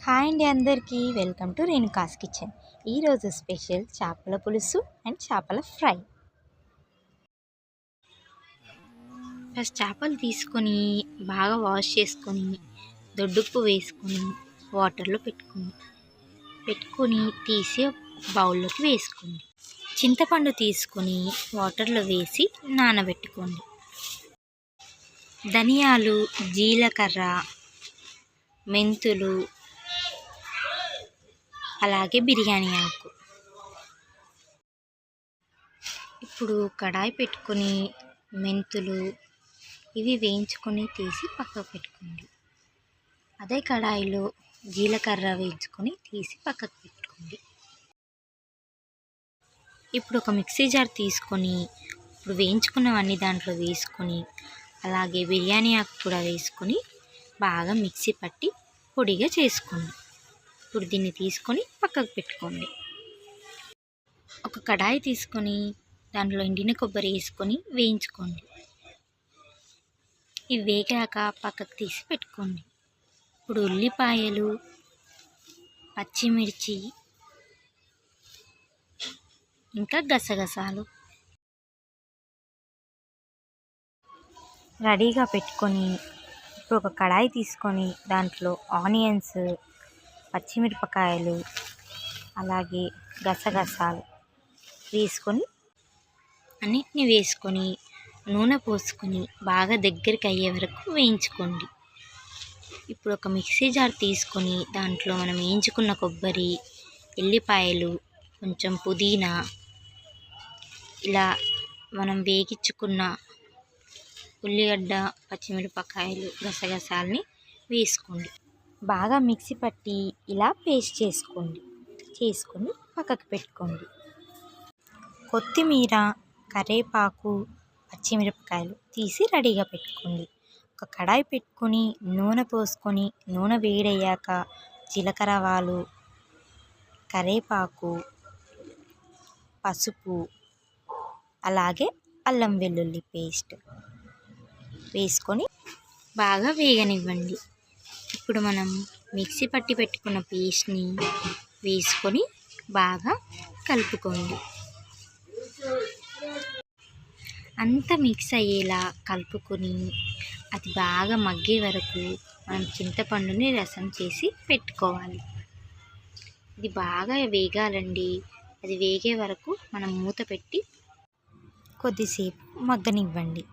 Hi అండి అందరికీ welcome to Renuka's kitchen. ఈరోజు స్పెషల్ చేపల పులుసు అండ్ చేపల ఫ్రై. ఫస్ట్ చేపలు తీసుకొని బాగా వాష్ చేసుకొని దొడ్డుప్పు వేసుకొని వాటర్లో పెట్టుకొని తీసి బౌల్లోకి వేసుకోండి. చింతపండు తీసుకొని వాటర్లో వేసి నానబెట్టుకోండి. ధనియాలు, జీలకర్ర, మెంతులు, అలాగే బిర్యానీ ఆకు. ఇప్పుడు కడాయి పెట్టుకొని మెంతులు ఇవి వేయించుకొని తీసి పక్కకు పెట్టుకోండి. అదే కడాయిలో జీలకర్ర వేయించుకొని తీసి పక్కకు పెట్టుకోండి. ఇప్పుడు ఒక మిక్సీ జార్ తీసుకొని ఇప్పుడు వేయించుకున్నవన్నీ దాంట్లో వేసుకొని అలాగే బిర్యానీ ఆకు కూడా వేసుకొని బాగా మిక్సీ పట్టి పొడిగా చేసుకోండి. ఇప్పుడు దీన్ని తీసుకొని పక్కకు పెట్టుకోండి. ఒక కడాయి తీసుకొని దాంట్లో ఎండిన కొబ్బరి వేసుకొని వేయించుకోండి. ఇవి వేగాక పక్కకు తీసి పెట్టుకోండి. ఇప్పుడు ఉల్లిపాయలు, పచ్చిమిర్చి, ఇంకా గసగసాలు రెడీగా పెట్టుకొని ఇప్పుడు ఒక కడాయి తీసుకొని దాంట్లో ఆనియన్స్, పచ్చిమిరపకాయలు, అలాగే గసగసాలు వేసుకొని అన్నిటిని వేసుకొని నూనె పోసుకొని బాగా దగ్గరికి అయ్యే వరకు వేయించుకోండి. ఇప్పుడు ఒక మిక్సీ జార్ తీసుకొని దాంట్లో మనం వేయించుకున్న కొబ్బరి, ఎల్లిపాయలు, కొంచెం పుదీనా, ఇలా మనం వేగించుకున్న ఉల్లిగడ్డ, పచ్చిమిరపకాయలు, గసగసాలని వేసుకోండి. బాగా మిక్సీ పట్టి ఇలా పేస్ట్ చేసుకొని పక్కకు పెట్టుకోండి. కొత్తిమీర, కరివేపాకు, పచ్చిమిరపకాయలు తీసి రెడీగా పెట్టుకోండి. ఒక కడాయి పెట్టుకొని నూనె పోసుకొని నూనె వేడయ్యాక జీలకర్ర ఆవాలు, కరివేపాకు, పసుపు, అలాగే అల్లం వెల్లుల్లి పేస్ట్ వేసుకొని బాగా వేగనివ్వండి. ఇప్పుడు మనం మిక్సీ పట్టి పెట్టుకున్న పేస్ట్ని వేసుకొని బాగా కలుపుకోండి. అంతా మిక్స్ అయ్యేలా కలుపుకొని అది బాగా మగ్గే వరకు మనం చింతపండుని రసం చేసి పెట్టుకోవాలి. ఇది బాగా వేగాలండి. అది వేగే వరకు మనం మూత పెట్టి కొద్దిసేపు మగ్గనివ్వండి.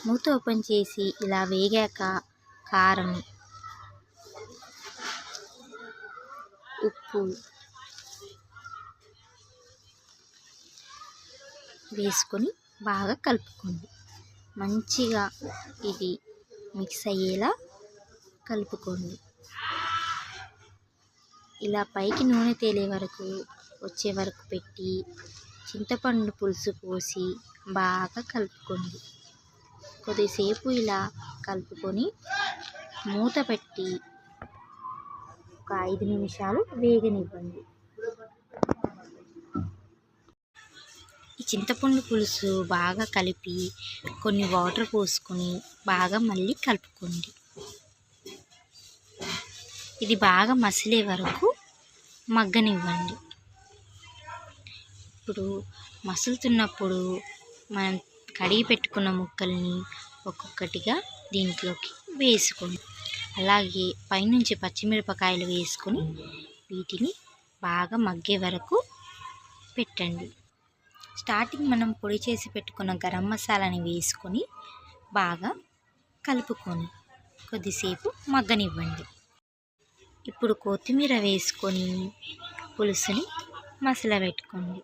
మూత ఓపెన్ చేసి ఇలా వేగాక కారం, ఉప్పు వేసుకొని బాగా కలుపుకోండి. మంచిగా ఇది మిక్స్ అయ్యేలా కలుపుకోండి. ఇలా పైకి నూనె తేలే వరకు వచ్చే వరకు పెట్టి చింతపండు పులుసు పోసి బాగా కలుపుకోండి. కొద్దిసేపు ఇలా కలుపుకొని మూత పెట్టి ఒక 5 నిమిషాలు వేగనివ్వండి. ఈ చింతపండు పులుసు బాగా కలిపి కొన్ని వాటర్ పోసుకొని బాగా మళ్ళీ కలుపుకోండి. ఇది బాగా మసిలే వరకు మగ్గనివ్వండి. ఇప్పుడు మసులుతున్నప్పుడు మనం కడిగి పెట్టుకున్న ముక్కల్ని ఒక్కొక్కటిగా దీంట్లోకి వేసుకోండి. అలాగే పైనుంచి పచ్చిమిరపకాయలు వేసుకొని వీటిని బాగా మగ్గే వరకు పెట్టండి. స్టార్టింగ్ మనం పొడి చేసి పెట్టుకున్న గరం మసాలాని వేసుకొని బాగా కలుపుకొని కొద్దిసేపు మగ్గనివ్వండి. ఇప్పుడు కొత్తిమీర వేసుకొని పులుసుని మసలబెట్టుకోండి.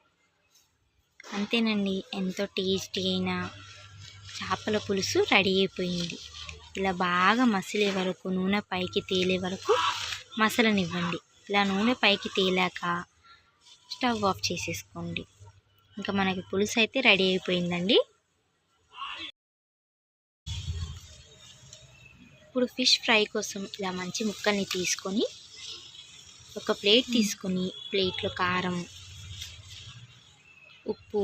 అంతేనండి, ఎంతో టేస్టీ అయిన చేపల పులుసు రెడీ అయిపోయింది. ఇలా బాగా మసిలే వరకు నూనె పైకి తేలే వరకు మసలనివ్వండి. ఇలా నూనె పైకి తేలాక స్టవ్ ఆఫ్ చేసేసుకోండి. ఇంకా మనకి పులుసు అయితే రెడీ అయిపోయిందండి. ఇప్పుడు ఫిష్ ఫ్రై కోసం ఇలా మంచి ముక్కల్ని తీసుకొని ఒక ప్లేట్ తీసుకొని ప్లేట్లో కారం, ఉప్పు,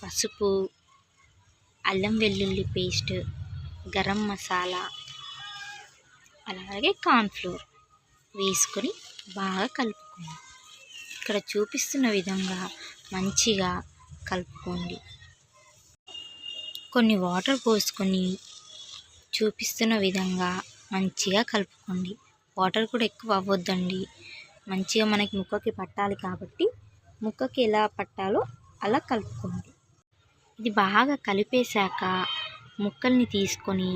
పసుపు, అల్లం వెల్లుల్లి పేస్ట్, గరం మసాలా అలాగే కార్న్ఫ్లోర్ వేసుకొని బాగా కలుపుకోండి. ఇక్కడ చూపిస్తున్న విధంగా మంచిగా కలుపుకోండి. కొన్ని వాటర్ పోసుకొని చూపిస్తున్న విధంగా మంచిగా కలుపుకోండి. వాటర్ కూడా ఎక్కువ అవ్వద్దండి, మంచిగా మనకి ముక్కకి పట్టాలి కాబట్టి ముక్కకి ఎలా పట్టాలో అలా కలుపుకోండి. ఇది బాగా కలిపేశాక ముక్కల్ని తీసుకొని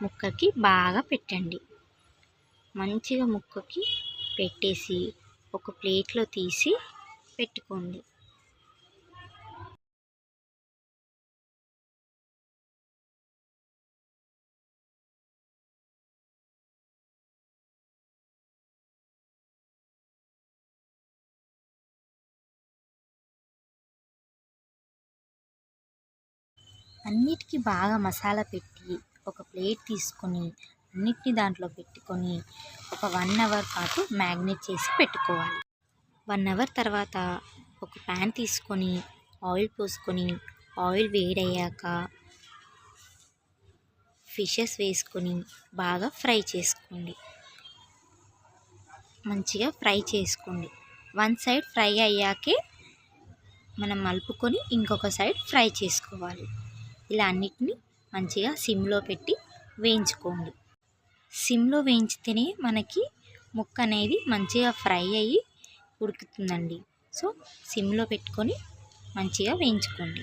ముక్కకి బాగా పెట్టండి. మంచిగా ముక్కకి పెట్టేసి ఒక ప్లేట్లో తీసి పెట్టుకోండి. అన్నిటికీ బాగా మసాలా పెట్టి ఒక ప్లేట్ తీసుకొని అన్నిటిని దాంట్లో పెట్టుకొని ఒక 1 అవర్ పాటు మ్యాగ్నేట్ చేసి పెట్టుకోవాలి. 1 అవర్ తర్వాత ఒక ప్యాన్ తీసుకొని ఆయిల్ పోసుకొని ఆయిల్ వేడయ్యాక ఫిషెస్ వేసుకొని బాగా ఫ్రై చేసుకోండి. మంచిగా ఫ్రై చేసుకోండి. 1 సైడ్ ఫ్రై అయ్యాకే మనం మలుపుకొని ఇంకొక సైడ్ ఫ్రై చేసుకోవాలి. ఇలా అన్నిటిని మంచిగా సిమ్లో పెట్టి వేయించుకోండి. సిమ్లో వేయించితేనే మనకి ముక్క అనేది మంచిగా ఫ్రై అయ్యి ఉడుకుతుందండి. సో సిమ్లో పెట్టుకొని మంచిగా వేయించుకోండి.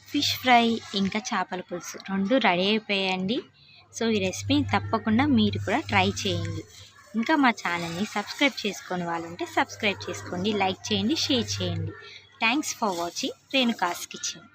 ఫిష్ ఫ్రై ఇంకా చేపల పులుసు 2 రెడీ అయిపోయాయండి. సో ఈ రెసిపీని తప్పకుండా మీరు కూడా ట్రై చేయండి. ఇంకా మా ఛానల్ని సబ్స్క్రైబ్ చేసుకొని వాళ్ళు ఉంటే సబ్స్క్రైబ్ చేసుకోండి, లైక్ చేయండి, షేర్ చేయండి. Thanks for watching Renuka's kitchen.